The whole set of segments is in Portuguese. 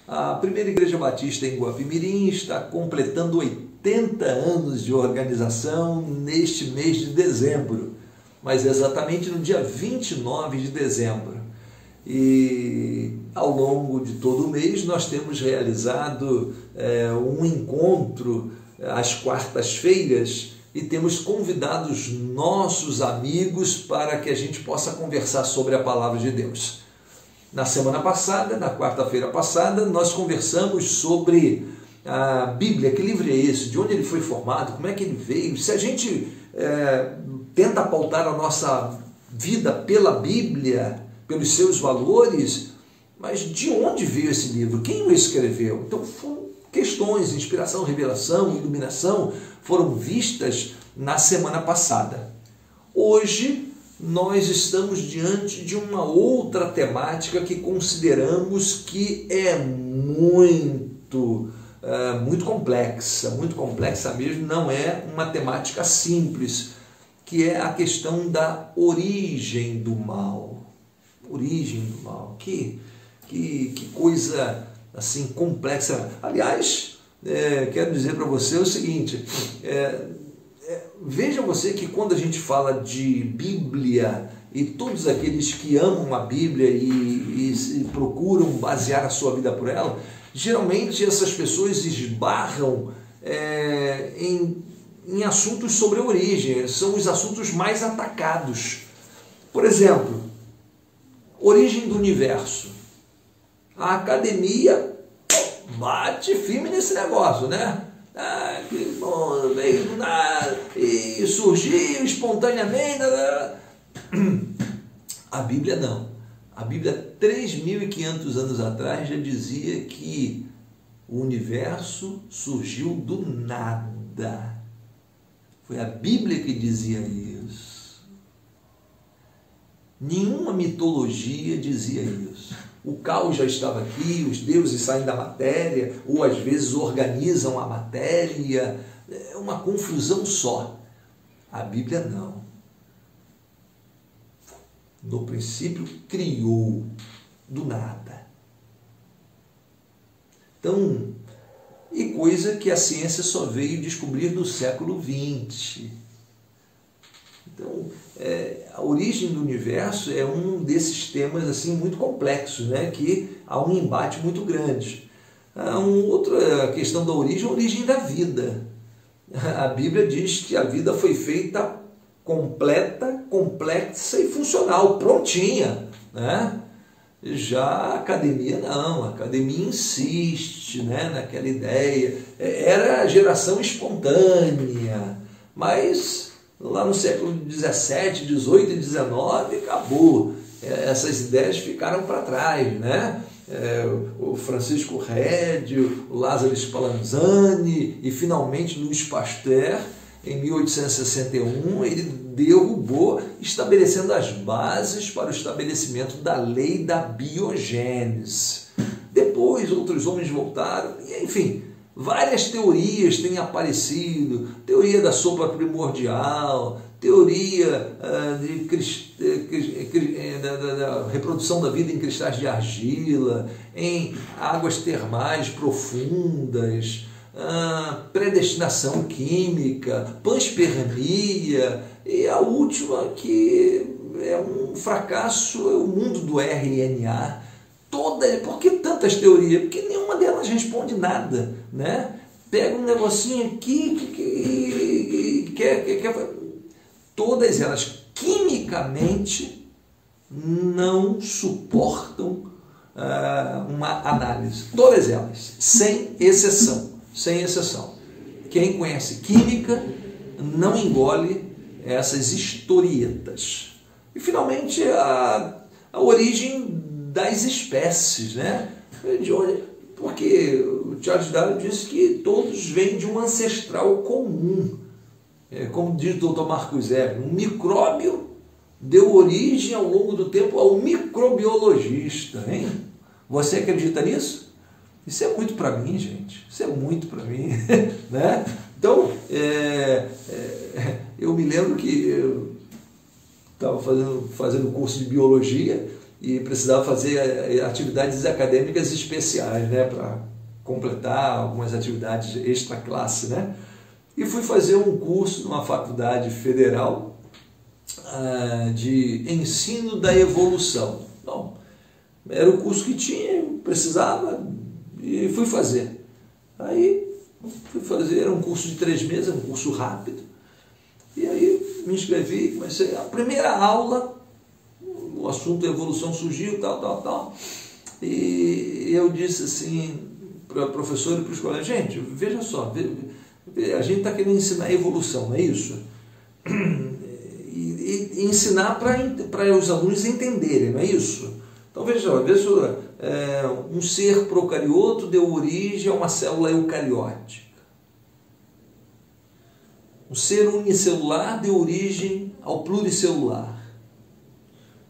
A primeira Igreja Batista em Guapimirim está completando 80 anos de organização neste mês de dezembro, mas exatamente no dia 29 de dezembro. E ao longo de todo o mês nós temos realizado um encontro às quartas-feiras e temos convidado os nossos amigos para que a gente possa conversar sobre a Palavra de Deus. Na semana passada, na quarta-feira passada, nós conversamos sobre a Bíblia. Que livro é esse? De onde ele foi formado? Como é que ele veio? Se a gente tenta pautar a nossa vida pela Bíblia, pelos seus valores, mas de onde veio esse livro? Quem o escreveu? Então, foram questões, inspiração, revelação, iluminação, foram vistas na semana passada. Hoje, nós estamos diante de uma outra temática que consideramos que é muito complexa mesmo, não é uma temática simples, que é a questão da origem do mal. Origem do mal, que coisa assim complexa. Aliás, quero dizer para você o seguinte, veja você que quando a gente fala de Bíblia e todos aqueles que amam a Bíblia e procuram basear a sua vida por ela, geralmente essas pessoas esbarram em assuntos sobre a origem, são os assuntos mais atacados. Por exemplo, origem do universo. A academia bate firme nesse negócio, né? Que bom, veio do nada e surgiu espontaneamente. A Bíblia não. A Bíblia, 3.500 anos atrás, já dizia que o universo surgiu do nada. Foi a Bíblia que dizia isso. Nenhuma mitologia dizia isso. O caos já estava aqui, os deuses saem da matéria, ou às vezes organizam a matéria, é uma confusão só. A Bíblia não. No princípio criou do nada. Então, e coisa que a ciência só veio descobrir no século XX. Então, a origem do universo é um desses temas assim muito complexos, né? Que há um embate muito grande. Outra questão da origem é a origem da vida. A Bíblia diz que a vida foi feita completa, complexa e funcional, prontinha, né? Já a academia não, a academia insiste, né, naquela ideia, era a geração espontânea, mas lá no século XVII, XVIII e XIX acabou, essas ideias ficaram para trás, né? O Francisco Redi, o Lázaro Spallanzani e finalmente Louis Pasteur, em 1861, ele derrubou, estabelecendo as bases para o estabelecimento da lei da biogênese. Depois, outros homens voltaram, e, enfim, várias teorias têm aparecido, teoria da sopa primordial, teoria da reprodução da vida em cristais de argila, em águas termais profundas, predestinação química, panspermia, e a última, que é um fracasso, é o mundo do RNA. Por que tantas teorias? Porque nenhuma delas responde nada, né? Pega um negocinho aqui todas elas quimicamente não suportam uma análise. Todas elas, sem exceção. Sem exceção. Quem conhece química não engole essas historietas. E finalmente a origem das espécies, né? Porque o Charles Darwin disse que todos vêm de um ancestral comum. Como diz o Dr. Marcus Weber, um micróbio deu origem ao longo do tempo ao microbiologista, hein? Você acredita nisso? Isso é muito para mim, gente. Isso é muito para mim, né? Então, eu me lembro que eu estava fazendo curso de biologia e precisava fazer atividades acadêmicas especiais, né, para completar algumas atividades extra classe, né? E fui fazer um curso numa faculdade federal de ensino da evolução. Bom, era o curso que tinha, precisava, e fui fazer. Aí fui fazer, era um curso de 3 meses, um curso rápido. E aí me inscrevi, comecei a primeira aula, o assunto evolução surgiu, tal. E eu disse assim para a professora e para os colegas: gente, veja só, a gente está querendo ensinar evolução, não é isso? E ensinar para os alunos entenderem, não é isso? Então veja, um ser procarioto deu origem a uma célula eucariótica. Um ser unicelular deu origem ao pluricelular.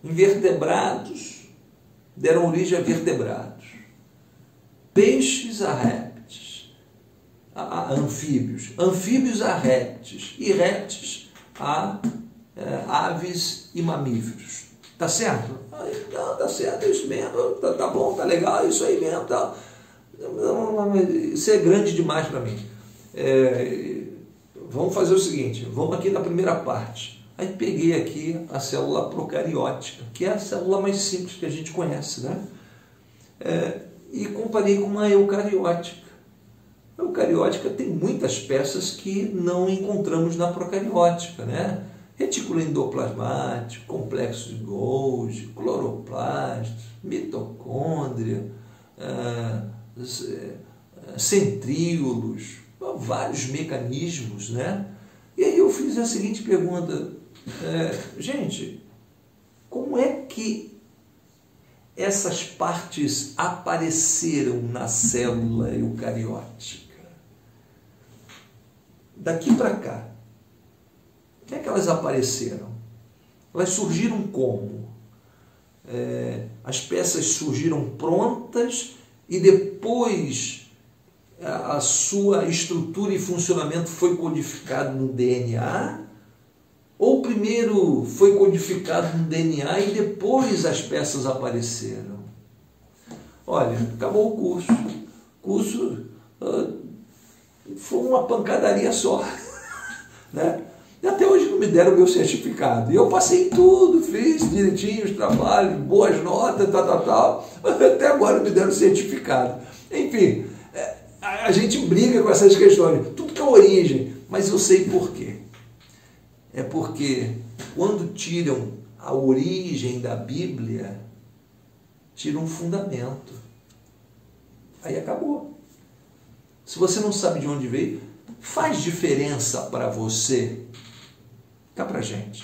Invertebrados deram origem a vertebrados. Peixes a répteis, a anfíbios. Anfíbios a répteis. E répteis a aves e mamíferos. Tá certo? Não, tá certo, é isso mesmo. Tá bom, tá legal, é isso aí mesmo. Tá. Isso é grande demais para mim. Vamos fazer o seguinte, vamos aqui na primeira parte. Aí peguei aqui a célula procariótica, que é a célula mais simples que a gente conhece, né? E comparei com uma eucariótica. A eucariótica tem muitas peças que não encontramos na procariótica, né? Retículo endoplasmático, complexo de Golgi, cloroplastos, mitocôndria, centríolos, vários mecanismos, né? E aí eu fiz a seguinte pergunta: gente, como é que essas partes apareceram na célula eucariótica? Daqui para cá, como é que elas apareceram? Elas surgiram como? As peças surgiram prontas e depois a sua estrutura e funcionamento foi codificado no DNA? Ou primeiro foi codificado no DNA e depois as peças apareceram? Olha, acabou o curso. O curso foi uma pancadaria só, né? E até hoje não me deram o meu certificado. E eu passei em tudo, fiz direitinho os trabalhos, boas notas, tal. Até agora não me deram o certificado. Enfim, a gente briga com essas questões. Tudo que é origem, mas eu sei por quê. É porque quando tiram a origem da Bíblia, tiram um fundamento. Aí acabou. Se você não sabe de onde veio, faz diferença para você? Cá pra gente.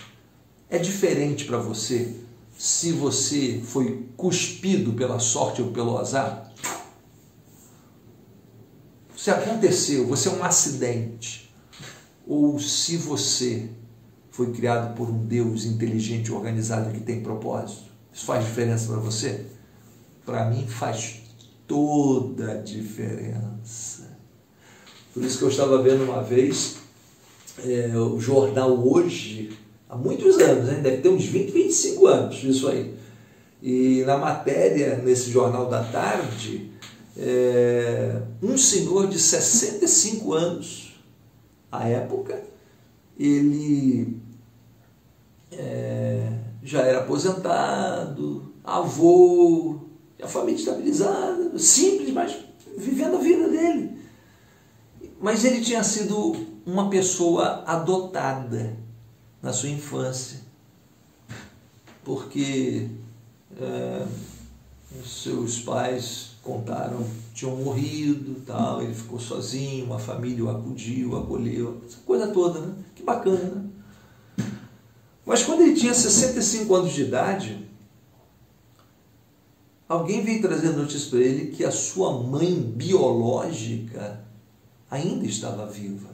É diferente para você se você foi cuspido pela sorte ou pelo azar? Se aconteceu, você é um acidente. Ou se você foi criado por um Deus inteligente, organizado, que tem propósito. Isso faz diferença para você? Para mim faz toda a diferença. Por isso que eu estava vendo uma vez o jornal Hoje, há muitos anos, né? Deve ter uns 20, 25 anos isso aí. E na matéria, nesse Jornal da Tarde, um senhor de 65 anos, à época, ele já era aposentado, avô, a família estabilizada, simples, mas vivendo a vida dele. Mas ele tinha sido uma pessoa adotada na sua infância, porque seus pais contaram, tinham morrido, tal, ele ficou sozinho, uma família o acudiu, o acolheu, essa coisa toda, né? Que bacana, né? Mas quando ele tinha 65 anos de idade, alguém veio trazer notícia para ele que a sua mãe biológica ainda estava viva.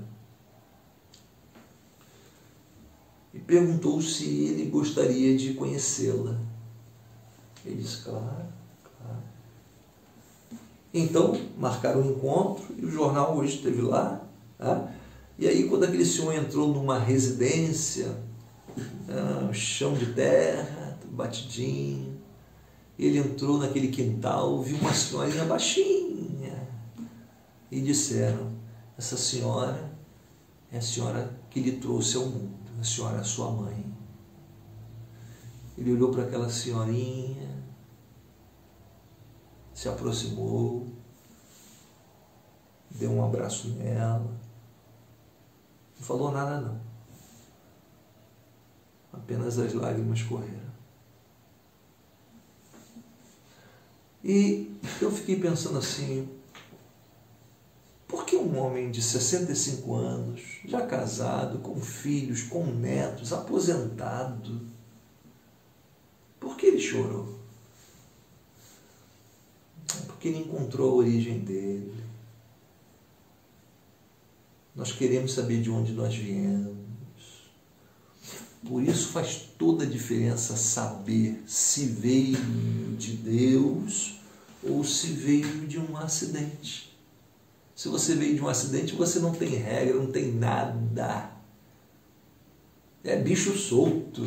E perguntou se ele gostaria de conhecê-la. Ele disse, claro. Então, marcaram um encontro e o jornal Hoje esteve lá. Tá? E aí, quando aquele senhor entrou numa residência, chão de terra, batidinho, Ele entrou naquele quintal, viu uma senhorinha baixinha e disseram: essa senhora é a senhora que lhe trouxe ao mundo, a senhora é sua mãe. Ele olhou para aquela senhorinha, se aproximou, deu um abraço nela, não falou nada não, apenas as lágrimas correram. E eu fiquei pensando assim, por que um homem de 65 anos, já casado, com filhos, com netos, aposentado, por que ele chorou? Porque ele encontrou a origem dele. Nós queremos saber de onde nós viemos. Por isso faz toda a diferença saber se veio de Deus ou se veio de um acidente. Se você veio de um acidente, você não tem regra, não tem nada. É bicho solto.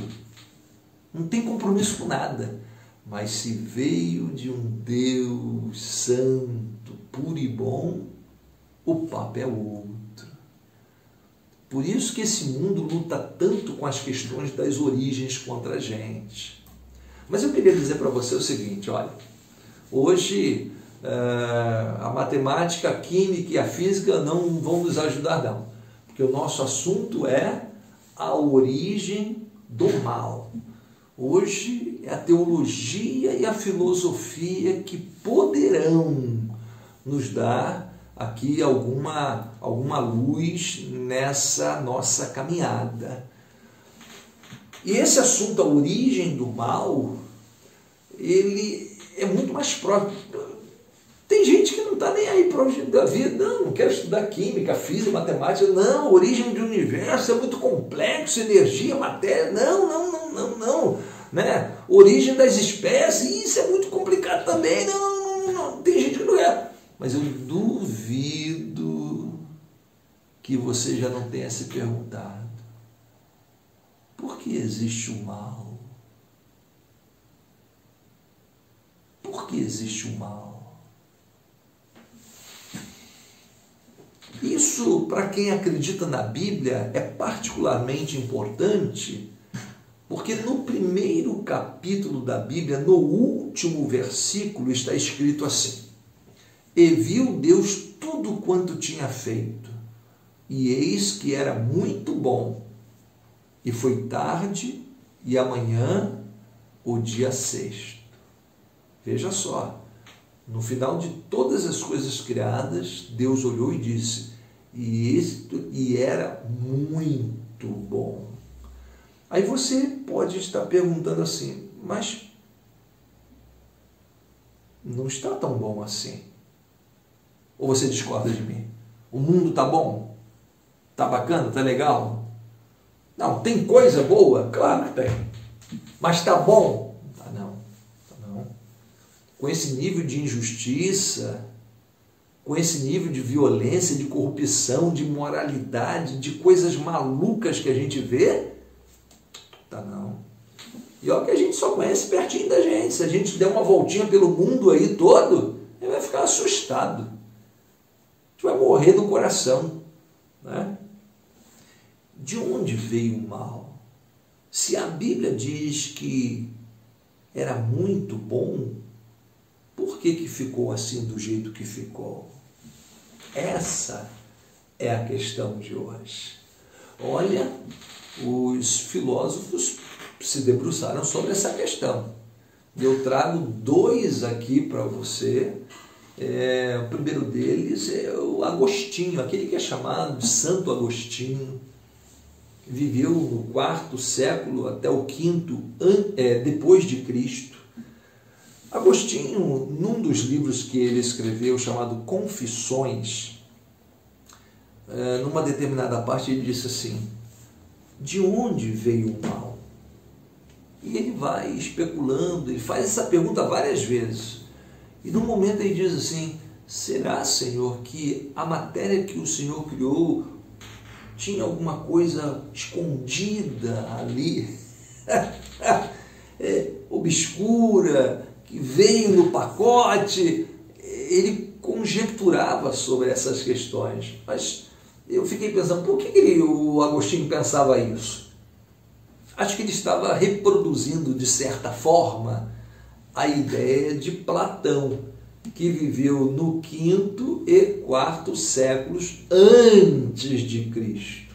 Não tem compromisso com nada. Mas se veio de um Deus santo, puro e bom, o papo é outro. Por isso que esse mundo luta tanto com as questões das origens contra a gente. Mas eu queria dizer para você o seguinte, olha, hoje a matemática, a química e a física não vão nos ajudar não, porque o nosso assunto é a origem do mal. Hoje é a teologia e a filosofia que poderão nos dar aqui alguma luz nessa nossa caminhada. E esse assunto, a origem do mal, ele é muito mais próximo. Tem gente que não está nem aí para origem da vida, não quero estudar química, física, matemática, não, origem do universo é muito complexo, energia, matéria, não, né? Origem das espécies, isso é muito complicado também, não, tem gente que não é. Mas eu duvido que você já não tenha se perguntado, por que existe o mal? Por que existe o mal? Isso, para quem acredita na Bíblia, é particularmente importante, porque no primeiro capítulo da Bíblia, no último versículo, está escrito assim: e viu Deus tudo quanto tinha feito, e eis que era muito bom. E foi tarde e amanhã o dia sexto. Veja só, no final de todas as coisas criadas, Deus olhou e disse, e era muito bom. Aí você pode estar perguntando assim, mas não está tão bom assim. Ou você discorda de mim? O mundo está bom? Está bacana? Está legal? Não, tem coisa boa? Claro que tem. Mas está bom? Não. Com esse nível de injustiça, com esse nível de violência, de corrupção, de imoralidade, de coisas malucas que a gente vê, tá não. E olha que a gente só conhece pertinho da gente. Se a gente der uma voltinha pelo mundo aí todo, ele vai ficar assustado. A gente vai morrer do coração, né? De onde veio o mal? Se a Bíblia diz que era muito bom, por que ficou assim do jeito que ficou? Essa é a questão de hoje. Olha, os filósofos se debruçaram sobre essa questão. Eu trago dois aqui para você. O primeiro deles é o Agostinho, aquele que é chamado de Santo Agostinho. Viveu no quarto século até o quinto depois de Cristo. Agostinho, num dos livros que ele escreveu, chamado Confissões, numa determinada parte ele disse assim, de onde veio o mal? E ele vai especulando, ele faz essa pergunta várias vezes. E num momento ele diz assim, será, Senhor, que a matéria que o Senhor criou tinha alguma coisa escondida ali, obscura, que veio no pacote. Ele conjecturava sobre essas questões, mas eu fiquei pensando, por que o Agostinho pensava isso? Acho que ele estava reproduzindo, de certa forma, a ideia de Platão, que viveu no quinto e quarto séculos antes de Cristo.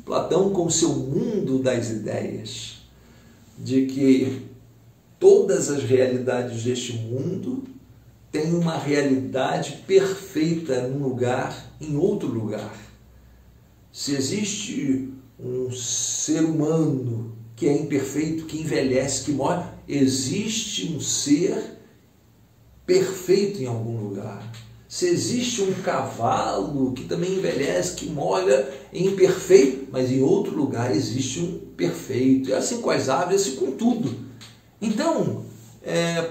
Platão, com seu mundo das ideias, de que todas as realidades deste mundo têm uma realidade perfeita num lugar, em outro lugar. Se existe um ser humano que é imperfeito, que envelhece, que morre, existe um ser perfeito em algum lugar. Se existe um cavalo que também envelhece, que morre, é imperfeito, mas em outro lugar existe um perfeito. É assim com as aves, assim com tudo. Então,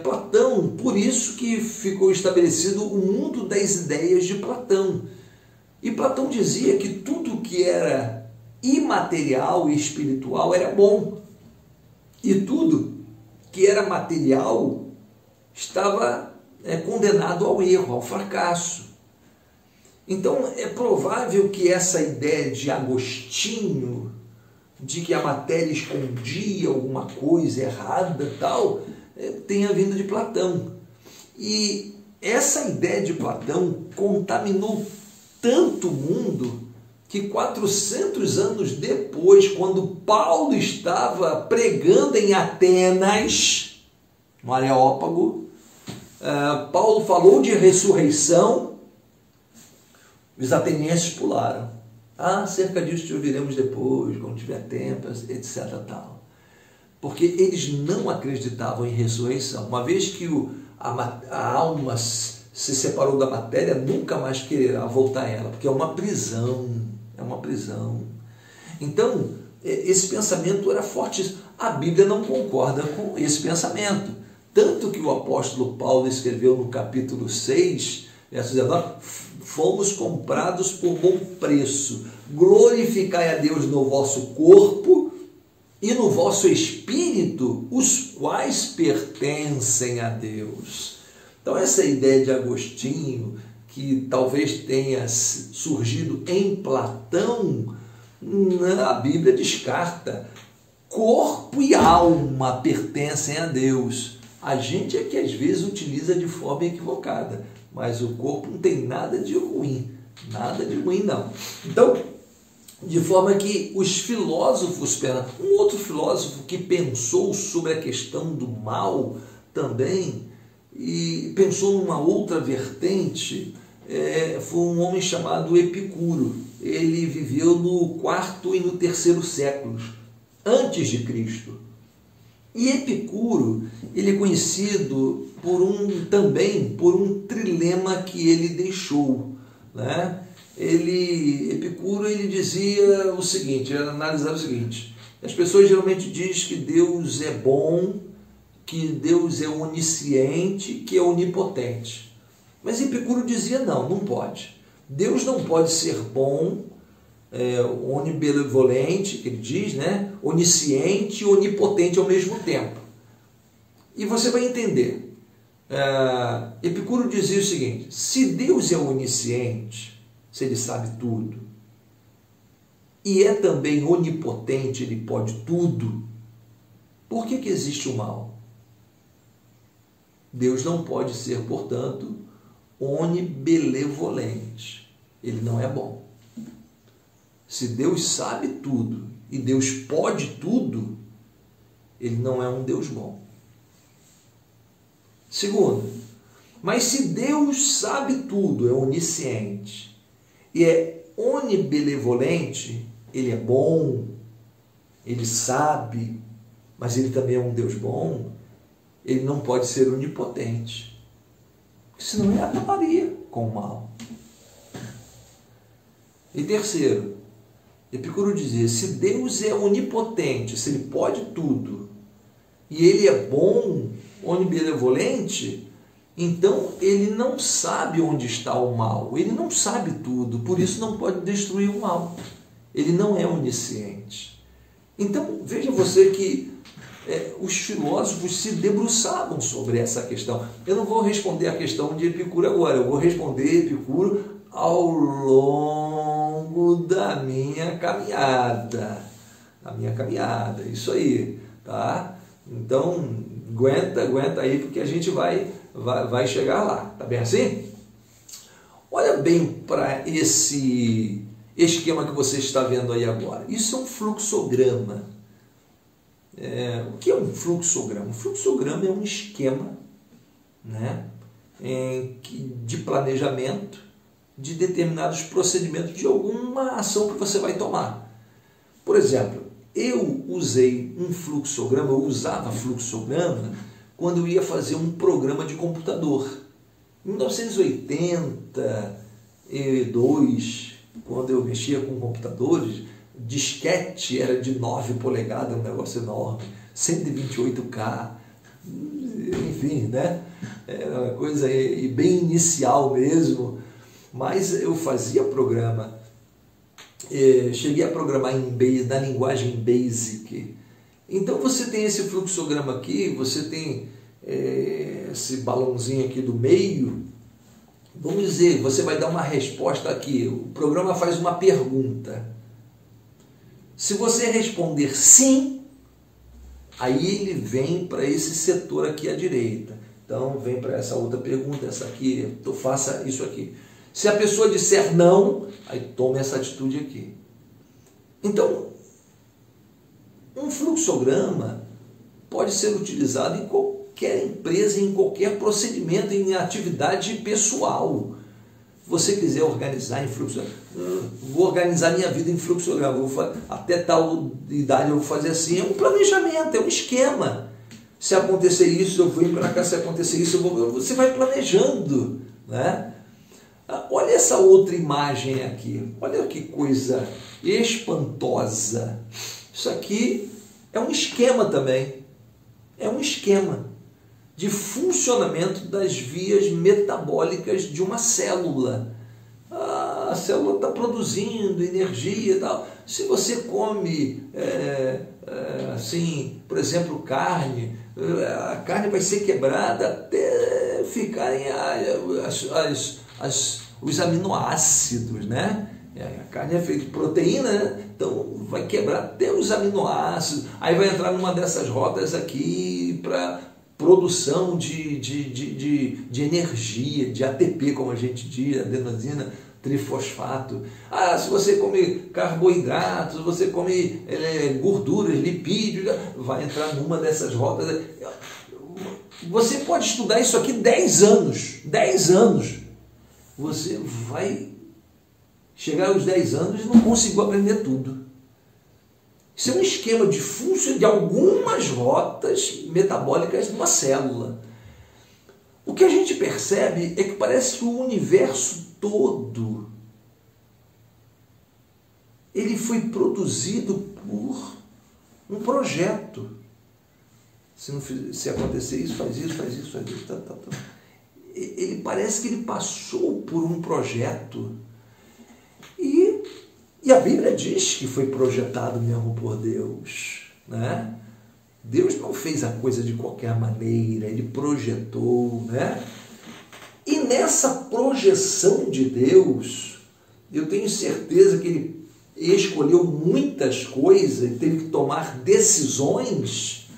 Platão, por isso que ficou estabelecido o mundo das ideias de Platão. E Platão dizia que tudo que era imaterial e espiritual era bom. E tudo que era material estava condenado ao erro, ao fracasso. Então é provável que essa ideia de Agostinho, de que a matéria escondia alguma coisa errada, tal, tenha vindo de Platão. E essa ideia de Platão contaminou tanto o mundo que 400 anos depois, quando Paulo estava pregando em Atenas, no Areópago, Paulo falou de ressurreição, os atenienses pularam. Acerca disso te ouviremos depois, quando tiver tempo, etc. Tal. Porque eles não acreditavam em ressurreição. Uma vez que a alma se separou da matéria, nunca mais quererá voltar a ela, porque é uma prisão. É uma prisão. Então, esse pensamento era forte. A Bíblia não concorda com esse pensamento. Tanto que o apóstolo Paulo escreveu no capítulo 6, verso 19, fomos comprados por bom preço. Glorificai a Deus no vosso corpo e no vosso espírito, os quais pertencem a Deus. Então essa ideia de Agostinho, que talvez tenha surgido em Platão, a Bíblia descarta. Corpo e alma pertencem a Deus. A gente é que às vezes utiliza de forma equivocada, mas o corpo não tem nada de ruim não. Então, de forma que os filósofos, um outro filósofo que pensou sobre a questão do mal também, e pensou numa outra vertente, foi um homem chamado Epicuro. Ele viveu no quarto e no terceiro séculos antes de Cristo. E Epicuro, ele é conhecido também por um trilema que ele deixou, né? Epicuro dizia o seguinte, ele analisava o seguinte: as pessoas geralmente dizem que Deus é bom, que Deus é onisciente, que é onipotente. Mas Epicuro dizia não pode. Deus não pode ser bom, onibenevolente, que ele diz, né? Onisciente e onipotente ao mesmo tempo. E você vai entender. Epicuro dizia o seguinte: se Deus é onisciente, se ele sabe tudo, e é também onipotente, ele pode tudo, por que existe o mal? Deus não pode ser, portanto, onibenevolente. Ele não é bom. Se Deus sabe tudo e Deus pode tudo, ele não é um Deus bom. Segundo, mas se Deus sabe tudo, é onisciente e é onibenevolente, ele é bom, ele sabe, mas ele também é um Deus bom, ele não pode ser onipotente. Senão ele acabaria com o mal. E terceiro, Epicuro dizia: se Deus é onipotente, se ele pode tudo, e ele é bom, onibenevolente, então ele não sabe onde está o mal, ele não sabe tudo, por isso não pode destruir o mal. Ele não é onisciente. Então, veja você que os filósofos se debruçavam sobre essa questão. Eu não vou responder a questão de Epicuro agora, eu vou responder Epicuro ao longo da minha caminhada. Isso aí, tá? Então, aguenta aí, porque a gente vai chegar lá, tá bem assim? Olha bem para esse esquema que você está vendo aí agora. Isso é um fluxograma. O que é um fluxograma? Um fluxograma é um esquema, né, de planejamento de determinados procedimentos de alguma ação que você vai tomar. Por exemplo, eu usava fluxograma quando eu ia fazer um programa de computador. Em 1982, quando eu mexia com computadores, disquete era de 9 polegadas, um negócio enorme, 128K, enfim, né? Era uma coisa bem inicial mesmo, mas eu fazia programa, cheguei a programar na linguagem BASIC. Então você tem esse fluxograma aqui, você tem esse balãozinho aqui do meio. Vamos dizer, você vai dar uma resposta aqui, o programa faz uma pergunta. Se você responder sim, aí ele vem para esse setor aqui à direita. Então, vem para essa outra pergunta, essa aqui, faça isso aqui. Se a pessoa disser não, aí tome essa atitude aqui. Então, um fluxograma pode ser utilizado em qualquer empresa, em qualquer procedimento, em atividade pessoal. Você quiser organizar em fluxograma, vou organizar minha vida em fluxograma, até tal idade eu vou fazer assim, é um planejamento, é um esquema. Se acontecer isso, eu vou ir para cá, se acontecer isso, você vai planejando, né? Olha essa outra imagem aqui, olha que coisa espantosa. Isso aqui é um esquema também, é um esquema de funcionamento das vias metabólicas de uma célula. A célula está produzindo energia e tal. Se você come, assim, por exemplo, carne, a carne vai ser quebrada até ficarem os aminoácidos, né? A carne é feita de proteína, né? Então vai quebrar até os aminoácidos. Aí vai entrar numa dessas rotas aqui para produção de energia, de ATP, como a gente diz, adenosina trifosfato. Se você come carboidratos, você come gorduras, lipídios, vai entrar numa dessas rotas. Você pode estudar isso aqui 10 anos. 10 anos. Você vai chegar aos 10 anos e não conseguiu aprender tudo. Isso é um esquema de função de algumas rotas metabólicas de uma célula. O que a gente percebe é que parece que o universo todo ele foi produzido por um projeto. Se acontecer isso, faz isso, faz isso, faz isso, tal. Ele parece que ele passou por um projeto. E a Bíblia diz que foi projetado mesmo por Deus, né? Deus não fez a coisa de qualquer maneira, Ele projetou, né? E nessa projeção de Deus, eu tenho certeza que Ele escolheu muitas coisas, teve que tomar decisões.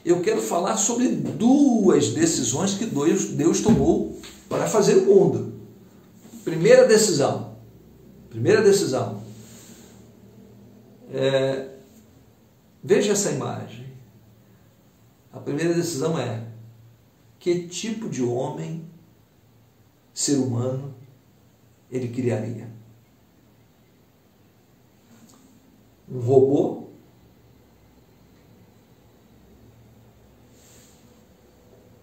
Eu quero falar sobre 2 decisões que Deus tomou para fazer o mundo. Primeira decisão. Veja essa imagem. A primeira decisão é: que tipo de homem, ser humano, ele criaria? Um robô?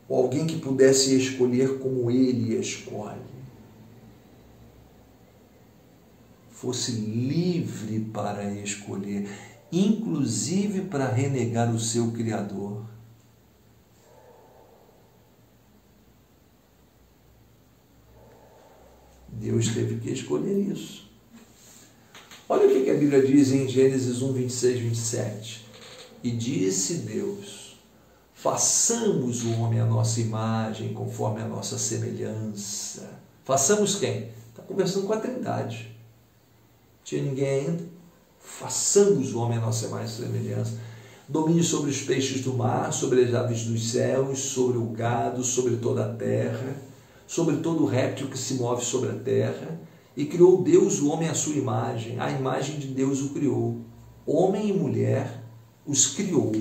Ou alguém que pudesse escolher como ele escolhe? Fosse livre para escolher, inclusive para renegar o seu Criador. Deus teve que escolher isso. Olha o que a Bíblia diz em Gênesis 1, 26, 27. E disse Deus: façamos o homem à nossa imagem, conforme a nossa semelhança. Façamos quem? Está conversando com a Trindade. Não tinha ninguém ainda. Façamos o homem à nossa imagem e semelhança. Domine sobre os peixes do mar, sobre as aves dos céus, sobre o gado, sobre toda a terra, sobre todo o réptil que se move sobre a terra. E criou Deus o homem à sua imagem, a imagem de Deus o criou. Homem e mulher os criou.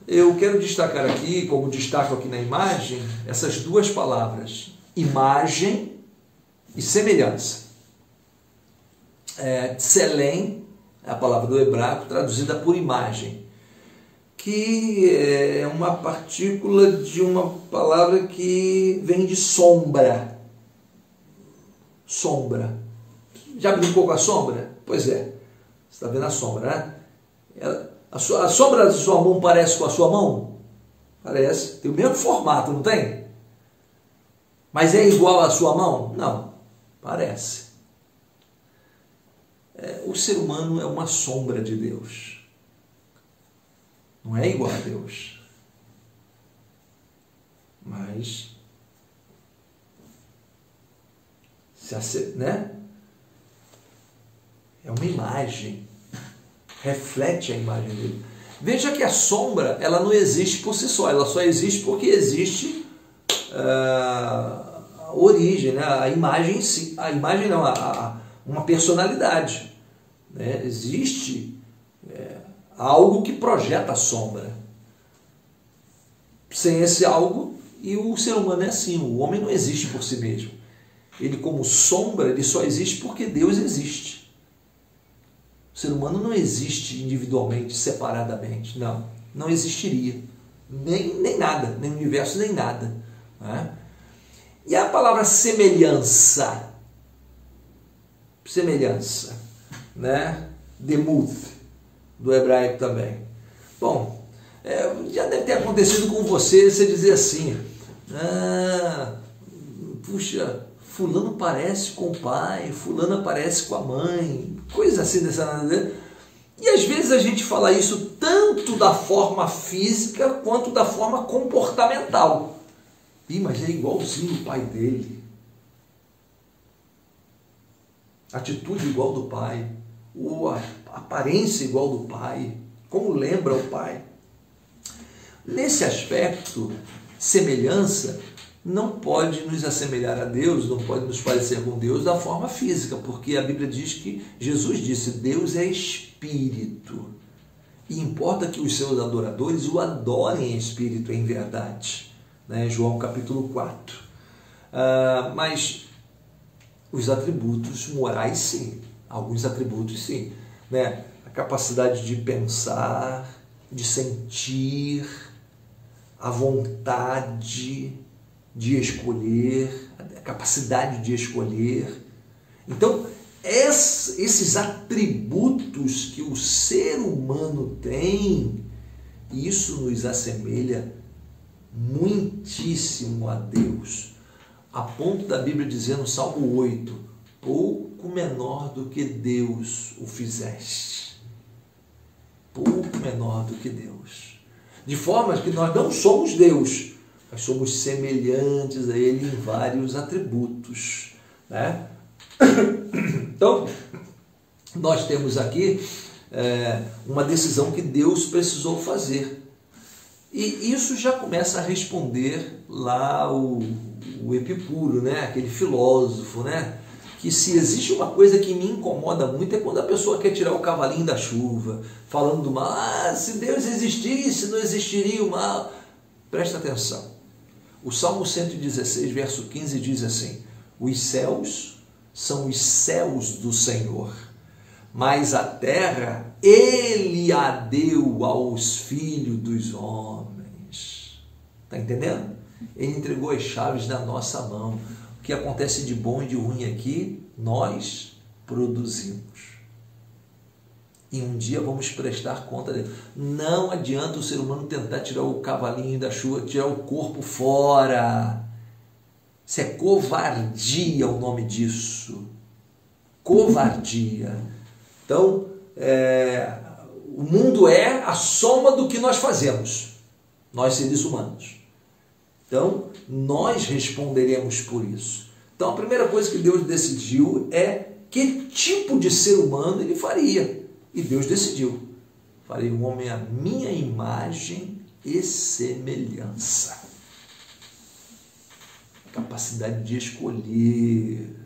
Eu quero destacar aqui, como destaco aqui na imagem, essas duas palavras, imagem e semelhança. Tselem, é a palavra do hebraico, traduzida por imagem, que é uma partícula de uma palavra que vem de sombra. Sombra. Já brincou com a sombra? Pois é. Você está vendo a sombra, né? A sombra da sua mão parece com a sua mão? Parece. Tem o mesmo formato, não tem? Mas é igual à sua mão? Não. Parece. O ser humano é uma sombra de Deus. Não é igual a Deus. Mas, né? É uma imagem. Reflete a imagem dele. Veja que a sombra, ela não existe por si só. Ela só existe porque existe a origem, né? A imagem em si. A imagem não, uma personalidade. Né? Existe algo que projeta a sombra. Sem esse algo, e o ser humano é assim. O homem não existe por si mesmo. Ele, como sombra, ele só existe porque Deus existe. O ser humano não existe individualmente, separadamente. Não, não existiria. Nem nada, nem universo, nem nada. Né? E a palavra semelhança. Semelhança. Né? Demuth, do hebraico também. Bom, já deve ter acontecido com você dizer assim: puxa, fulano parece com o pai, fulana parece com a mãe, coisa assim dessa maneira. E às vezes a gente fala isso tanto da forma física quanto da forma comportamental. Mas é igualzinho o pai dele. Atitude igual do pai, a aparência igual do pai, como lembra o pai. Nesse aspecto, semelhança não pode nos assemelhar a Deus, não pode nos parecer com Deus da forma física, porque a Bíblia diz que Jesus disse: Deus é espírito, e importa que os seus adoradores o adorem em espírito e em verdade. Né? João capítulo 4. Mas os atributos morais, sim. Alguns atributos, sim. Né? A capacidade de pensar, de sentir, a vontade de escolher, a capacidade de escolher. Então, esses atributos que o ser humano tem, isso nos assemelha muitíssimo a Deus. A ponto da Bíblia dizer no Salmo 8, pouco menor do que Deus o fizeste. Pouco menor do que Deus. De forma que nós não somos Deus, nós somos semelhantes a Ele em vários atributos. Né? Então, nós temos aqui uma decisão que Deus precisou fazer. E isso já começa a responder lá o Epicuro, né? Aquele filósofo, né? Que se existe uma coisa que me incomoda muito é quando a pessoa quer tirar o cavalinho da chuva, falando do mal. Se Deus existisse, não existiria o mal. Presta atenção. O Salmo 116, verso 15 diz assim: os céus são os céus do Senhor, mas a terra Ele a deu aos filhos dos homens. Está entendendo? Ele entregou as chaves na nossa mão. O que acontece de bom e de ruim aqui, nós produzimos. E um dia vamos prestar conta dele. Não adianta o ser humano tentar tirar o cavalinho da chuva, tirar o corpo fora. Isso é covardia, o nome disso. Covardia. Então, o mundo é a soma do que nós fazemos, nós seres humanos. Então, nós responderemos por isso. Então, a primeira coisa que Deus decidiu é que tipo de ser humano ele faria. E Deus decidiu. Farei um homem à minha imagem e semelhança. Capacidade de escolher.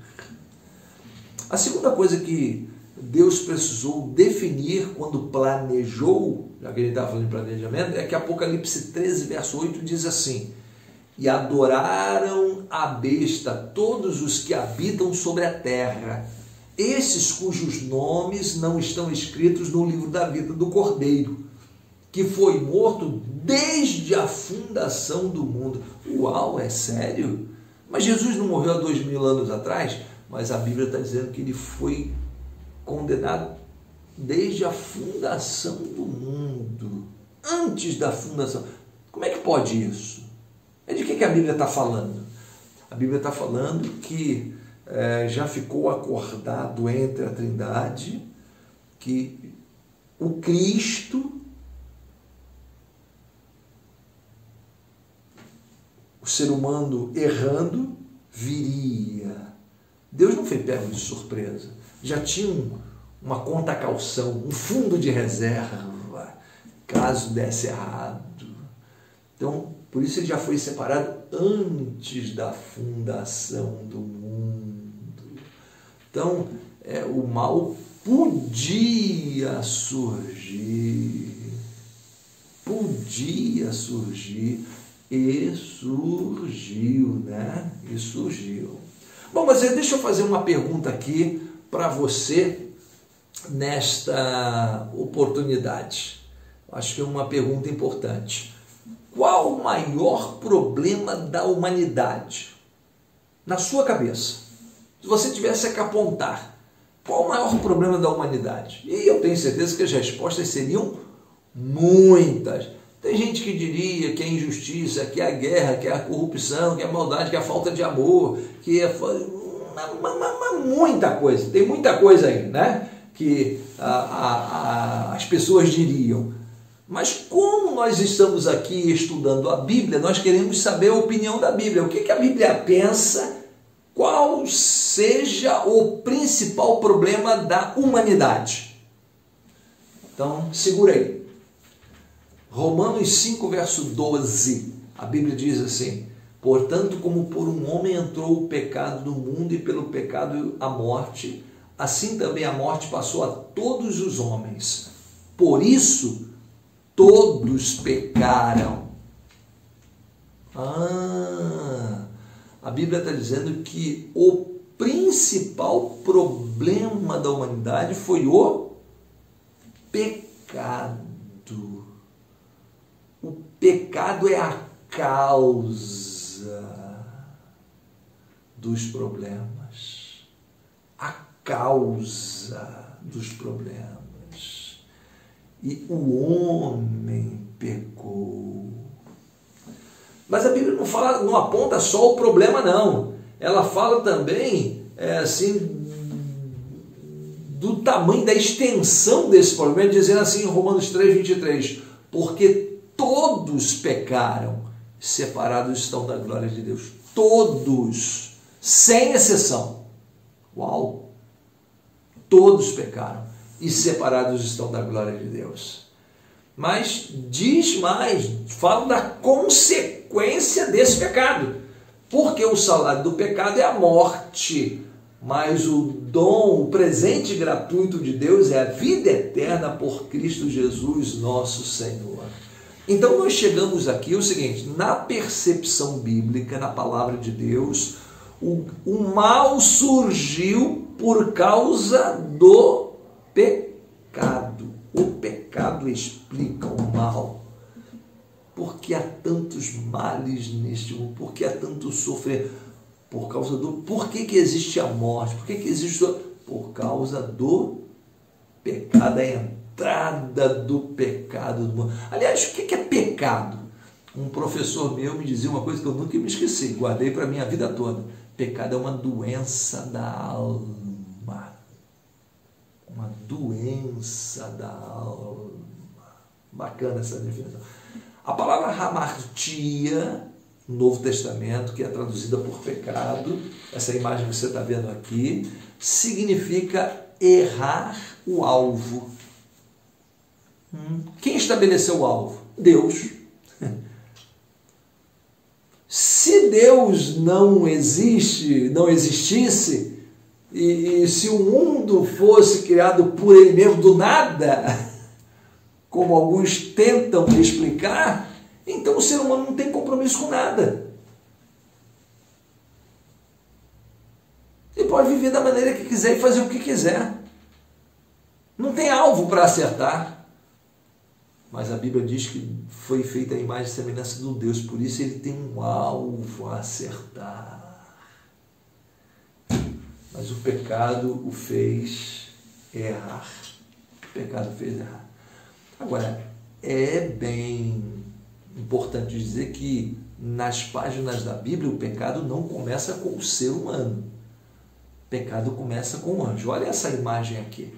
A segunda coisa que Deus precisou definir quando planejou, já que ele estava falando de planejamento, é que Apocalipse 13, verso 8 diz assim: e adoraram a besta todos os que habitam sobre a terra, esses cujos nomes não estão escritos no livro da vida do Cordeiro, que foi morto desde a fundação do mundo. Uau, é sério? Mas Jesus não morreu há 2000 anos atrás? Mas a Bíblia está dizendo que ele foi condenado desde a fundação do mundo, antes da fundação. Como é que pode isso? É de que a Bíblia está falando? A Bíblia está falando que já ficou acordado entre a Trindade que o Cristo, o ser humano errando, viria. Deus não foi pego de surpresa. Já tinha uma conta calção, um fundo de reserva, caso desse errado. Então, por isso ele já foi separado antes da fundação do mundo. Então, o mal podia surgir. Podia surgir. E surgiu, né? E surgiu. Bom, mas deixa eu fazer uma pergunta aqui para você nesta oportunidade. Acho que é uma pergunta importante. Qual o maior problema da humanidade? Na sua cabeça. Se você tivesse que apontar, qual o maior problema da humanidade? E eu tenho certeza que as respostas seriam muitas. Tem gente que diria que é a injustiça, que é a guerra, que é a corrupção, que é a maldade, que é a falta de amor, que é muita coisa. Tem muita coisa aí, né? Que as pessoas diriam. Mas como nós estamos aqui estudando a Bíblia, nós queremos saber a opinião da Bíblia. O que a Bíblia pensa? Qual seja o principal problema da humanidade? Então, segura aí. Romanos 5, verso 12, a Bíblia diz assim: portanto, como por um homem entrou o pecado no mundo e pelo pecado a morte, assim também a morte passou a todos os homens. Por isso, todos pecaram. A Bíblia está dizendo que o principal problema da humanidade foi o pecado. O pecado é a causa dos problemas. A causa dos problemas. E o homem pecou. Mas a Bíblia não aponta só o problema, não. Ela fala também, do tamanho, da extensão desse problema, dizendo assim em Romanos 3, 23, porque todos pecaram, separados estão da glória de Deus. Todos, sem exceção. Uau! Todos pecaram e separados estão da glória de Deus. Mas diz mais, fala da consequência desse pecado. Porque o salário do pecado é a morte, mas o dom, o presente gratuito de Deus é a vida eterna por Cristo Jesus, nosso Senhor. Então nós chegamos aqui, é o seguinte, na percepção bíblica, na palavra de Deus, o mal surgiu por causa do pecado. O pecado explica o mal. Por que há tantos males neste mundo? Por que há tanto sofrer? Por causa do... Por que existe a morte? Por que existe... Por causa do pecado, a entrada do pecado no mundo. Aliás, o que é pecado? Um professor meu me dizia uma coisa que eu nunca me esqueci, guardei para a minha vida toda. Pecado é uma doença da alma. Uma doença da alma. Bacana essa definição. A palavra hamartia, no Novo Testamento, que é traduzida por pecado, essa imagem que você está vendo aqui, significa errar o alvo. Quem estabeleceu o alvo? Deus. Se Deus não existisse, e se o mundo fosse criado por ele mesmo do nada, como alguns tentam explicar, então o ser humano não tem compromisso com nada. Ele pode viver da maneira que quiser e fazer o que quiser. Não tem alvo para acertar. Mas a Bíblia diz que foi feita a imagem e semelhança do Deus, por isso ele tem um alvo a acertar. Mas o pecado o fez errar. O pecado fez errar. Agora, é bem importante dizer que nas páginas da Bíblia o pecado não começa com o ser humano. O pecado começa com o anjo. Olha essa imagem aqui.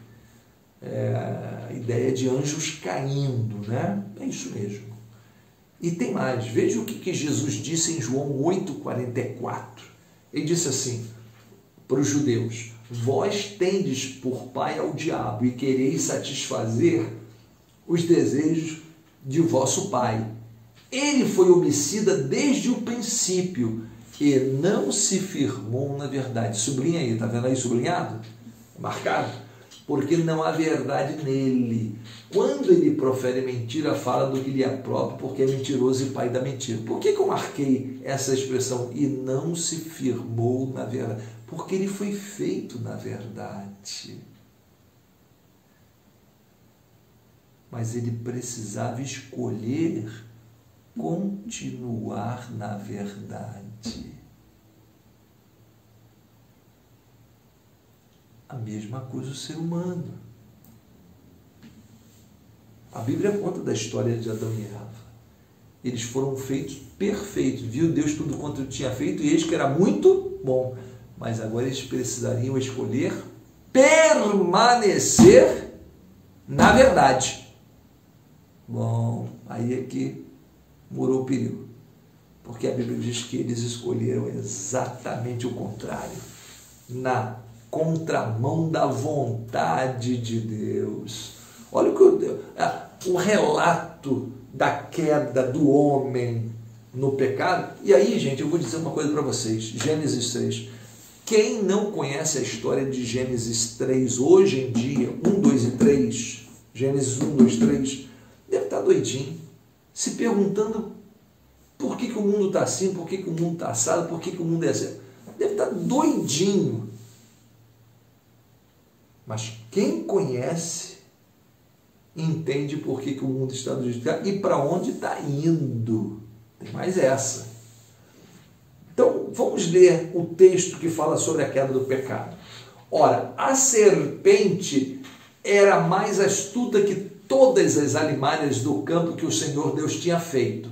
A ideia de anjos caindo, né? É isso mesmo. E tem mais. Veja o que Jesus disse em João 8,44. Ele disse assim para os judeus: vós tendes por pai ao diabo e quereis satisfazer os desejos de vosso pai. Ele foi homicida desde o princípio e não se firmou na verdade. Sublinha aí, está vendo aí sublinhado? Marcado? Porque não há verdade nele. Quando ele profere mentira, fala do que lhe é próprio, porque é mentiroso e pai da mentira. Por que eu marquei essa expressão, e não se firmou na verdade? Porque ele foi feito na verdade. Mas ele precisava escolher continuar na verdade. A mesma coisa o ser humano. A Bíblia conta da história de Adão e Eva. Eles foram feitos perfeitos. Viu Deus tudo quanto ele tinha feito e eis que era muito bom. Mas agora eles precisariam escolher permanecer na verdade. Bom, aí é que morou o perigo. Porque a Bíblia diz que eles escolheram exatamente o contrário. Na contramão da vontade de Deus. Olha o relato da queda do homem no pecado. E aí, gente, eu vou dizer uma coisa para vocês. Gênesis 3. Quem não conhece a história de Gênesis 3 hoje em dia, 1, 2 e 3, Gênesis 1, 2, 3, deve estar doidinho, se perguntando por que o mundo está assim, por que o mundo está assado, por que o mundo é assim. Deve estar doidinho. Mas quem conhece, entende por que o mundo está do jeito que está e para onde está indo. Tem mais essa. Então, vamos ler o texto que fala sobre a queda do pecado. Ora, a serpente era mais astuta que todas as alimárias do campo que o Senhor Deus tinha feito.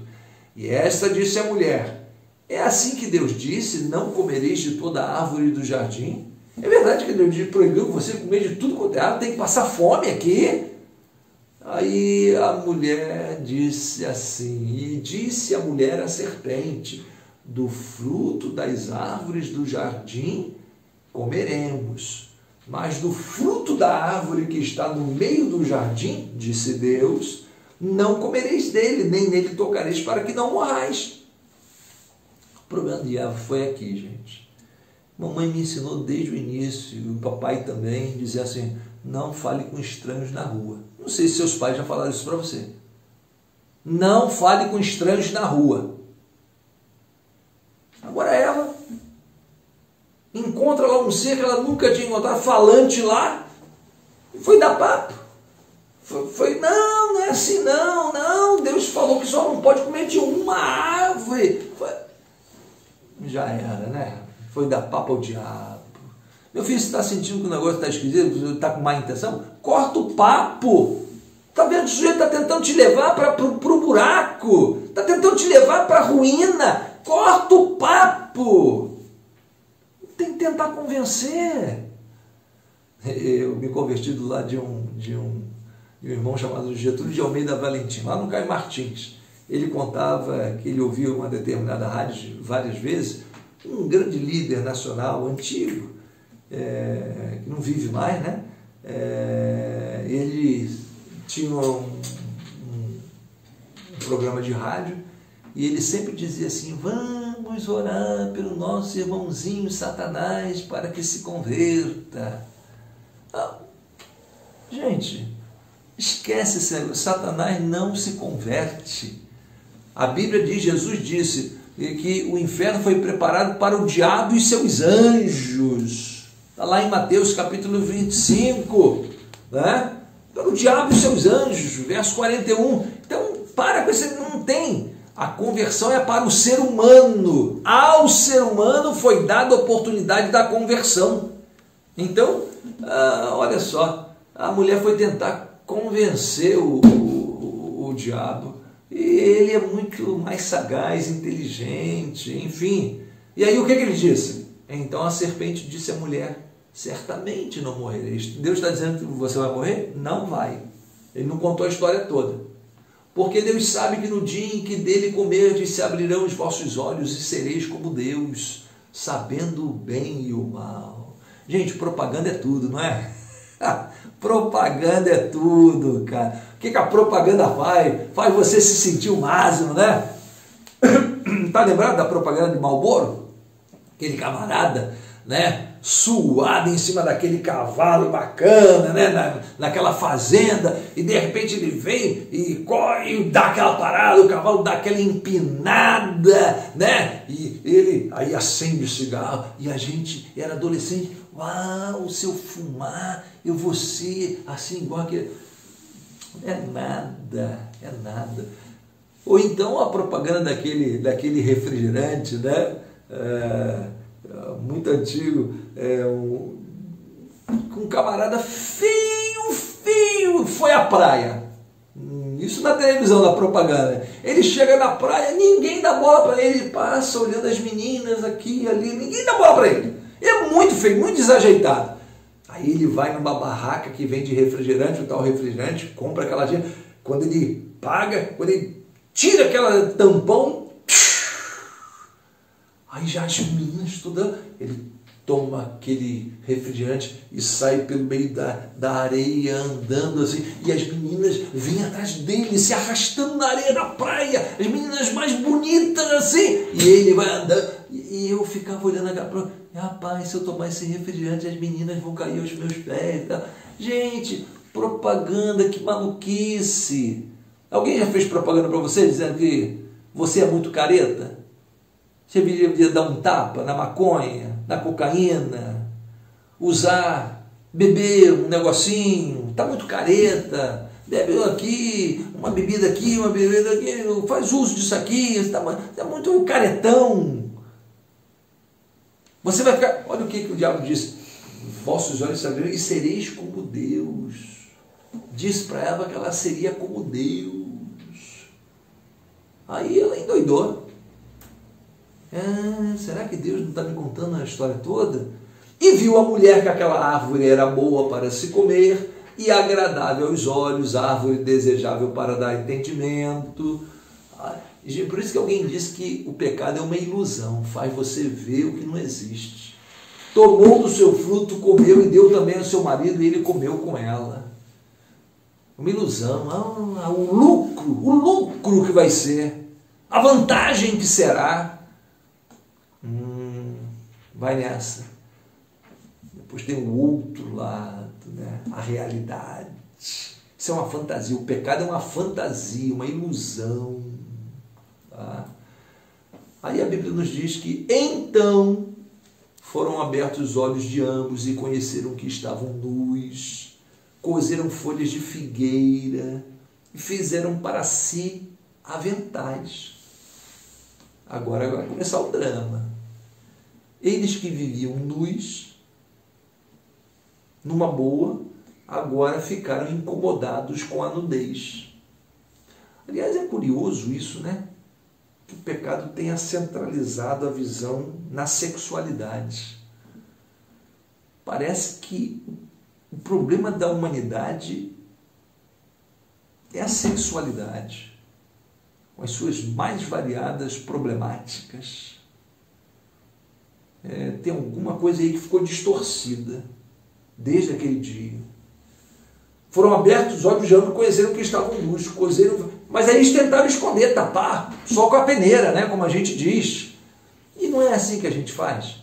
E esta disse à mulher: é assim que Deus disse, não comereis de toda a árvore do jardim? É verdade que Deus proibiu você comer de tudo quanto é árvore, tem que passar fome aqui? Aí a mulher disse assim, e disse a mulher à serpente: do fruto das árvores do jardim comeremos, mas do fruto da árvore que está no meio do jardim, disse Deus, não comereis dele, nem nele tocareis, para que não morrais. O problema de Eva foi aqui, gente. Mamãe me ensinou desde o início, e o papai também, dizia assim: não fale com estranhos na rua. Não sei se seus pais já falaram isso para você. Não fale com estranhos na rua. Agora ela encontra lá um ser que ela nunca tinha encontrado, falante lá, e foi dar papo. Não é assim não, Deus falou que só não pode comer de uma árvore. Já era, né? Foi dar papo ao diabo. Meu filho, você está sentindo que o negócio está esquisito, está com má intenção? Corta o papo. Está vendo? O sujeito está tentando te levar para o buraco. Está tentando te levar para a ruína. Corta o papo. Tem que tentar convencer. Eu me converti do lado de e um irmão chamado Getúlio de Almeida Valentim, lá no Caio Martins. Ele contava que ele ouviu uma determinada rádio várias vezes, um grande líder nacional antigo, que não vive mais, né? Ele tinha um programa de rádio e ele sempre dizia assim: vamos orar pelo nosso irmãozinho Satanás para que se converta. Gente, esquece esse negócio. Satanás não se converte. A Bíblia diz, Jesus disse que o inferno foi preparado para o diabo e seus anjos. Está lá em Mateus capítulo 25, né? Para o diabo e seus anjos, verso 41. Então, para com isso, não tem. A conversão é para o ser humano. Ao ser humano foi dada a oportunidade da conversão. Então, olha só, a mulher foi tentar convencer o diabo. E ele é muito mais sagaz, inteligente, enfim. E aí o que ele disse? Então a serpente disse à mulher: certamente não morrereis. Deus está dizendo que você vai morrer? Não vai. Ele não contou a história toda. Porque Deus sabe que no dia em que dele comerdes se abrirão os vossos olhos e sereis como Deus, sabendo o bem e o mal. Gente, propaganda é tudo, não é? Propaganda é tudo, cara. O que a propaganda faz? Faz você se sentir o máximo, né? Tá lembrado da propaganda de Marlboro? Aquele camarada, né? Suado em cima daquele cavalo bacana, né? Naquela fazenda, e de repente ele vem e corre e dá aquela parada, o cavalo dá aquela empinada, né? E ele aí acende o cigarro, e a gente era adolescente: uau, se eu fumar, eu vou ser assim igual aquele. É nada, é nada. Ou então a propaganda daquele refrigerante, né? Muito antigo, um camarada feio, foi à praia. Isso na televisão, na propaganda. Ele chega na praia, ninguém dá bola para ele, passa olhando as meninas aqui e ali, ninguém dá bola para ele. É muito feio, muito desajeitado. Aí ele vai numa barraca que vende refrigerante, o tal refrigerante, compra aquela gente. Quando ele paga, quando ele tira aquela tampão, aí já as meninas todas, ele toma aquele refrigerante e sai pelo meio da areia andando assim, e as meninas vêm atrás dele, se arrastando na areia da praia, as meninas mais bonitas assim, e ele vai andando, e eu ficava olhando aquela praia: rapaz, se eu tomar esse refrigerante, as meninas vão cair aos meus pés. Gente, propaganda, que maluquice. Alguém já fez propaganda para você dizendo que você é muito careta? Você deveria dar um tapa na maconha, na cocaína, beber um negocinho, está muito careta, bebe aqui, uma bebida aqui, faz uso disso aqui, está muito caretão. Você vai ficar, olha o que o diabo disse: vossos olhos se abrirão e sereis como Deus. Disse para Eva que ela seria como Deus. Aí ela endoidou. Será que Deus não está me contando a história toda? E viu a mulher que aquela árvore era boa para se comer e agradável aos olhos, árvore desejável para dar entendimento. Por isso que alguém disse que o pecado é uma ilusão, faz você ver o que não existe. Tomou do seu fruto, comeu e deu também ao seu marido e ele comeu com ela. Uma ilusão, o lucro que vai ser, a vantagem que será. Vai nessa. Depois tem o outro lado, né? A realidade. Isso é uma fantasia. O pecado é uma fantasia, uma ilusão. Tá? Aí a Bíblia nos diz que então foram abertos os olhos de ambos e conheceram que estavam nus, cozeram folhas de figueira e fizeram para si aventais. Agora vai começar o drama. Eles que viviam nus, numa boa, agora ficaram incomodados com a nudez. Aliás, é curioso isso, né? Que o pecado tenha centralizado a visão na sexualidade. Parece que o problema da humanidade é a sexualidade, com as suas mais variadas problemáticas. Tem alguma coisa aí que ficou distorcida desde aquele dia. Foram abertos os olhos de ambos, conheceram que estavam nus, mas aí eles tentaram esconder, tapar, só com a peneira, né, como a gente diz. E não é assim que a gente faz.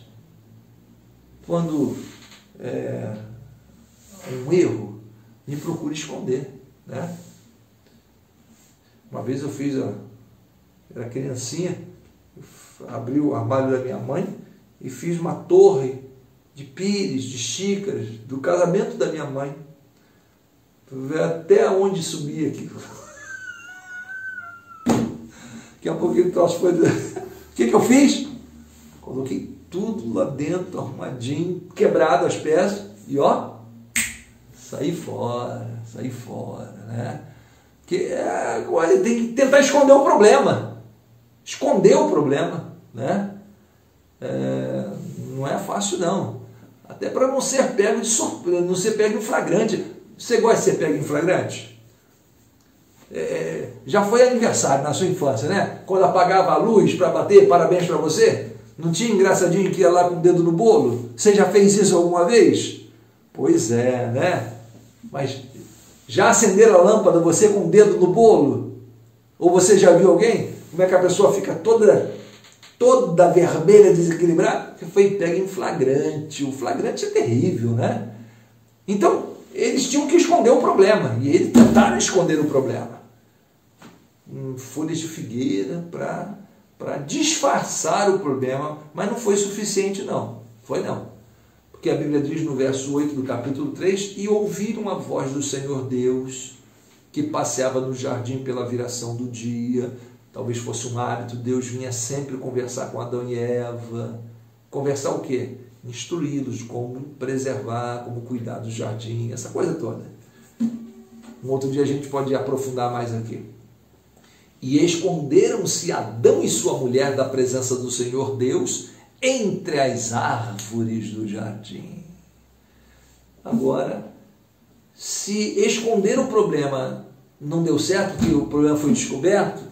Quando um erro, me procura esconder, né? Uma vez eu fiz, era criancinha, abri o armário da minha mãe e fiz uma torre de pires, de xícaras, do casamento da minha mãe. Ver até onde subia aquilo. Daqui a pouco ele trouxe coisa. O que eu fiz? Coloquei tudo lá dentro, arrumadinho, quebrado as peças, e ó, saí fora, né? Porque olha, tem que tentar esconder o problema. Esconder o problema, né? Não é fácil, não. Até para não ser pego de surpresa, não ser pego em flagrante. Você gosta de ser pego em flagrante? Já foi aniversário na sua infância, né? Quando apagava a luz para bater parabéns para você? Não tinha engraçadinho que ia lá com o dedo no bolo? Você já fez isso alguma vez? Pois é, né? Mas já acenderam a lâmpada você com o dedo no bolo? Ou você já viu alguém? Como é que a pessoa fica toda vermelha, desequilibrada? Porque foi pega em flagrante. O flagrante é terrível, né? Então, eles tinham que esconder o problema. E eles tentaram esconder o problema. Folhas de figueira para disfarçar o problema, mas não foi suficiente, não. Foi não. Porque a Bíblia diz no verso 8 do capítulo 3, e ouviram a voz do Senhor Deus, que passeava no jardim pela viração do dia. Talvez fosse um hábito, Deus vinha sempre conversar com Adão e Eva. Conversar o quê? Instruí-los como preservar, como cuidar do jardim, essa coisa toda. Um outro dia a gente pode aprofundar mais aqui. E esconderam-se Adão e sua mulher da presença do Senhor Deus entre as árvores do jardim. Agora, se esconder o problema não deu certo, que o problema foi descoberto,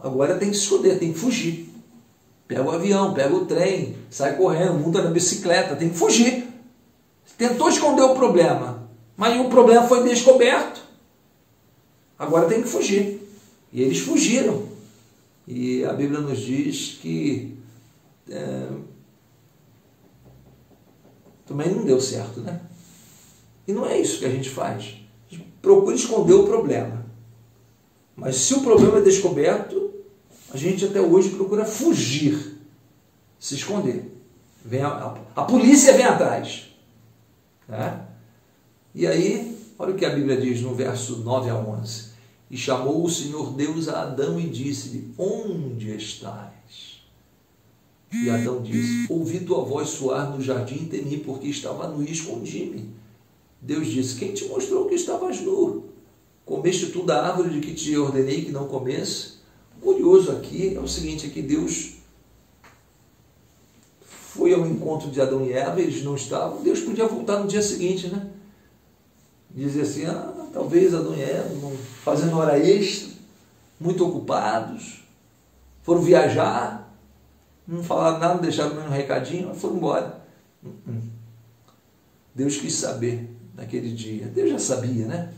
agora tem que se esconder, tem que fugir. Pega o avião, pega o trem, sai correndo, monta na bicicleta, tem que fugir. Tentou esconder o problema, mas o problema foi descoberto. Agora tem que fugir. E eles fugiram. E a Bíblia nos diz que também não deu certo, né? E não é isso que a gente faz. A gente procura esconder o problema. Mas se o problema é descoberto, a gente até hoje procura fugir, se esconder. A polícia vem atrás. Né? E aí, olha o que a Bíblia diz no verso 9 a 11. E chamou o Senhor Deus a Adão e disse-lhe, onde estás? E Adão disse, ouvi tua voz soar no jardim e temi, porque estava nu e escondi-me. Deus disse, quem te mostrou que estavas nu? Comeste tu da árvore de que te ordenei que não comesse? Curioso aqui é o seguinte, é que Deus foi ao encontro de Adão e Eva, eles não estavam, Deus podia voltar no dia seguinte, né? Dizer assim, talvez Adão e Eva fazendo hora extra, muito ocupados, foram viajar, não falaram nada, não deixaram nenhum recadinho, mas foram embora. Deus quis saber naquele dia, Deus já sabia, né?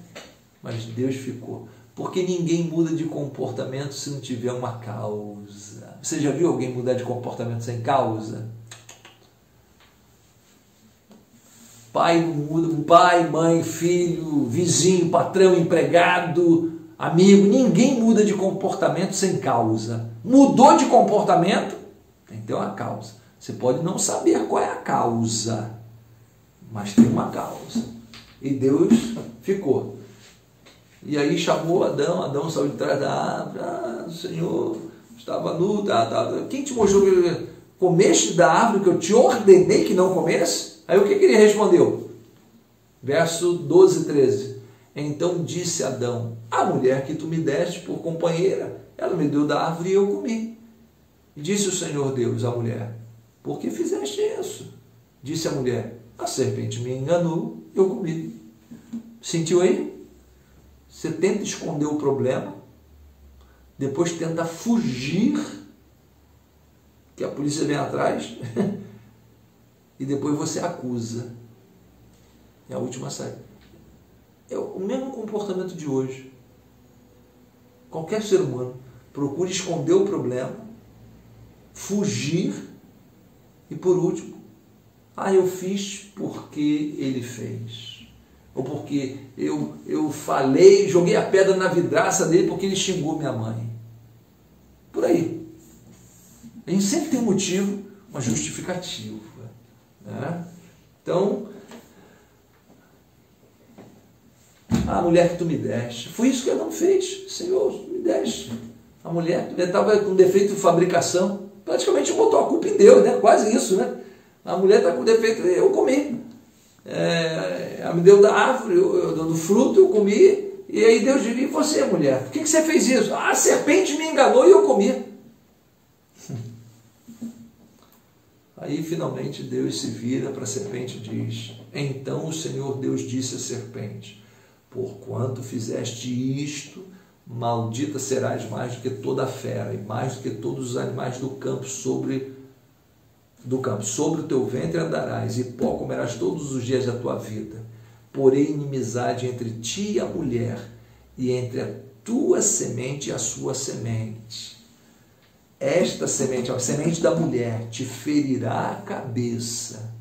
Mas Deus ficou. Porque ninguém muda de comportamento se não tiver uma causa. Você já viu alguém mudar de comportamento sem causa? Pai não muda, pai, mãe, filho, vizinho, patrão, empregado, amigo, ninguém muda de comportamento sem causa. Mudou de comportamento, tem que ter uma causa. Você pode não saber qual é a causa, mas tem uma causa. E Deus ficou. E aí chamou Adão saiu de trás da árvore, Senhor, estava nu, quem te mostrou que comeste da árvore que eu te ordenei que não comesse? Aí o que ele respondeu? Verso 12 e 13. Então disse Adão, a mulher que tu me deste por companheira, ela me deu da árvore e eu comi. E disse o Senhor Deus à mulher, por que fizeste isso? Disse a mulher, a serpente me enganou, eu comi. Sentiu aí? Você tenta esconder o problema, depois tenta fugir, que a polícia vem atrás, e depois você acusa. É a última saída. É o mesmo comportamento de hoje. Qualquer ser humano procura esconder o problema, fugir e, por último, eu fiz porque ele fez. Ou porque eu falei, joguei a pedra na vidraça dele porque ele xingou minha mãe. Por aí. A gente sempre tem um motivo, uma justificativa. Né? Então, a mulher que tu me deste, foi isso que Adão fez. Senhor, tu me deste. A mulher estava com defeito de fabricação, praticamente botou a culpa em Deus, né? Quase isso, né? A mulher está com defeito, eu comi. Ela me deu da árvore, do fruto, eu comi, e aí Deus disse: e você, mulher, por que você fez isso? A serpente me enganou e eu comi. Aí finalmente Deus se vira para a serpente e diz: então o Senhor Deus disse à serpente: porquanto fizeste isto, maldita serás mais do que toda a fera, e mais do que todos os animais do campo, sobre o teu ventre andarás, e pó comerás todos os dias da tua vida. Porém inimizade entre ti e a mulher, e entre a tua semente e a sua semente. Esta semente, a semente da mulher, te ferirá a cabeça,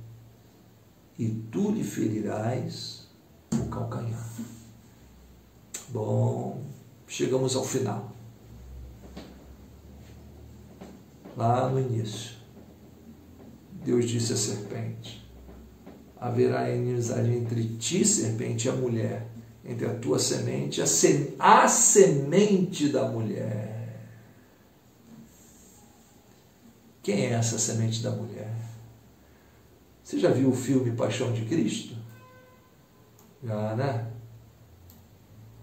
e tu lhe ferirás o calcanhar. Bom, chegamos ao final. Lá no início, Deus disse à serpente: haverá inimizade entre ti, serpente, e a mulher, entre a tua semente e a semente da mulher. Quem é essa semente da mulher? Você já viu o filme Paixão de Cristo? Já, né?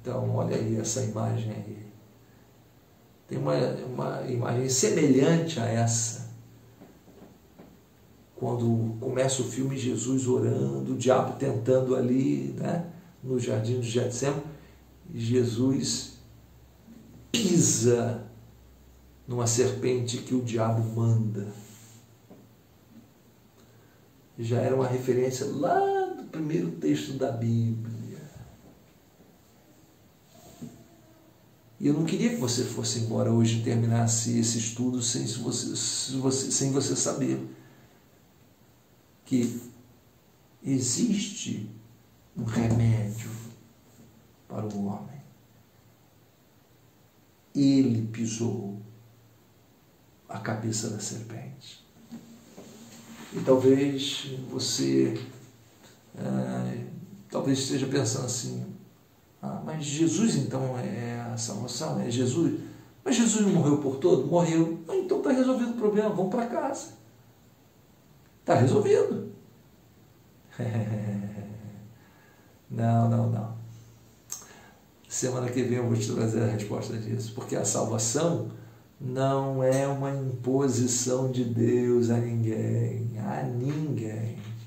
Então, olha aí essa imagem aí. Tem uma imagem semelhante a essa. Quando começa o filme, Jesus orando, o diabo tentando ali, né, no jardim do Getsemane, e Jesus pisa numa serpente que o diabo manda. Já era uma referência lá do primeiro texto da Bíblia. E eu não queria que você fosse embora hoje e terminasse esse estudo sem você saber que existe um remédio para o homem. Ele pisou a cabeça da serpente. E talvez você talvez esteja pensando assim: mas Jesus então é a salvação, é Jesus. Mas Jesus não morreu por todo? Morreu. Então está resolvido o problema, vamos para casa. Está resolvido. Não. Semana que vem eu vou te trazer a resposta disso, porque a salvação não é uma imposição de Deus a ninguém.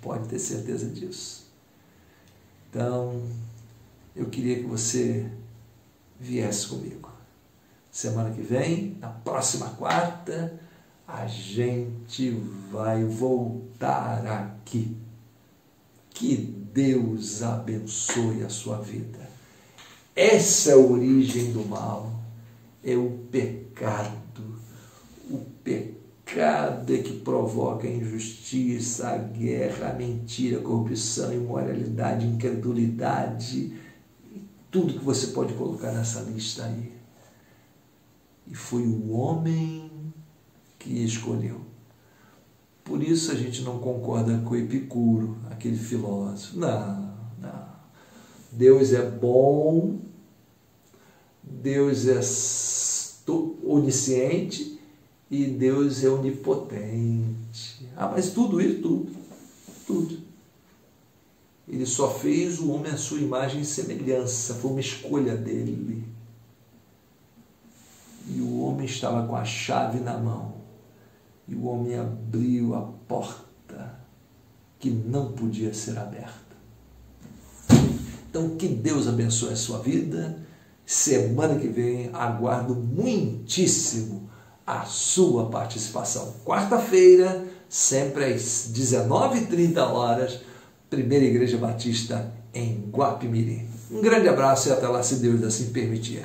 Pode ter certeza disso. Então, eu queria que você viesse comigo. Semana que vem, na próxima quarta, a gente vai voltar aqui. Que Deus abençoe a sua vida. Essa é a origem do mal, é o pecado. O pecado é que provoca a injustiça, a guerra, a mentira, a corrupção, a imoralidade, a incredulidade, tudo que você pode colocar nessa lista aí. E foi o homem que escolheu. Por isso a gente não concorda com Epicuro, aquele filósofo. Não. Deus é bom, Deus é onisciente e Deus é onipotente. Mas tudo isso, tudo. Ele só fez o homem à sua imagem e semelhança, foi uma escolha dele. E o homem estava com a chave na mão. E o homem abriu a porta que não podia ser aberta. Então, que Deus abençoe a sua vida, Semana que vem aguardo muitíssimo a sua participação. Quarta-feira, sempre às 19h30, Primeira Igreja Batista em Guapimirim. Um grande abraço e até lá, se Deus assim permitir.